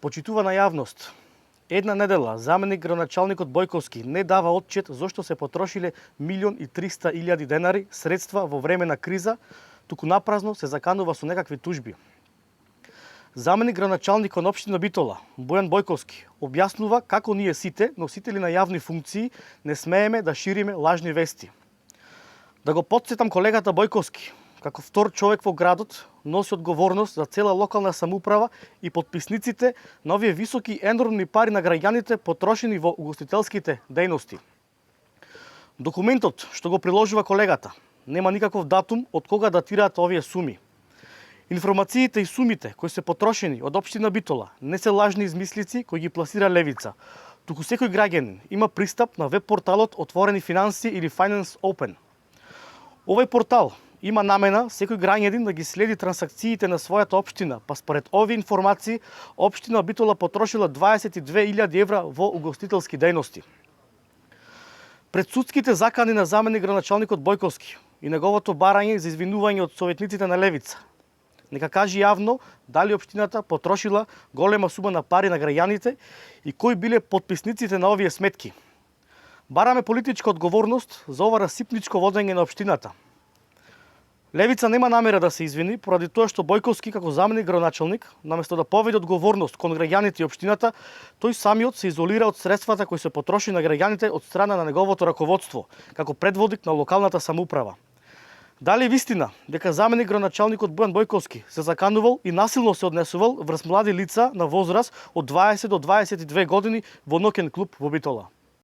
Почитувана јавност, една недела заменик градоначалникот Бојковски не дава отчет зошто се потрошиле 1.300.000 денари средства во време на криза, туку напразно се заканува со некакви тужби. Заменик градоначалникот на општина Битола, Бојан Бојковски, објаснува како ние сите, носители на јавни функции, не смееме да шириме лажни вести. Да го потсетам колегата Бојковски, како втор човек во градот, носи одговорност за цела локална самоуправа и подписниците на овие високи енормни пари на граѓаните потрошени во угостителските дејности. Документот што го приложува колегата нема никаков датум од кога датираат овие суми. Информациите и сумите кои се потрошени од општина Битола не се лажни измислици кои ги пласира Левица, туку секој граѓанин има пристап на веб порталот Отворени финансии или Finance Open. Овој портал има намена секој граѓанин да ги следи трансакциите на својата општина, па според овие информации, општина Битола потрошила 22.000 евра во угостителски дејности. Пред судските закани на заменик градоначалникот Бојковски и неговото барање за извинување од советниците на Левица, нека кажи јавно дали општината потрошила голема сума на пари на граѓаните и кои биле подписниците на овие сметки. Бараме политичка одговорност за ова расипничко водење на општината. Левица нема намера да се извини поради тоа што Бојковски како заменик градоначалник, наместо да поведе одговорност кон граѓаните и општината, тој самиот се изолира од средствата кои се потроши на граѓаните од страна на неговото раководство, како предводник на локалната самоуправа. Дали вистина дека заменик градоначалникот Бојан Бојковски се заканувал и насилно се однесувал врз млади лица на возраст од 20 до 22 години во ноќен клуб во Битола?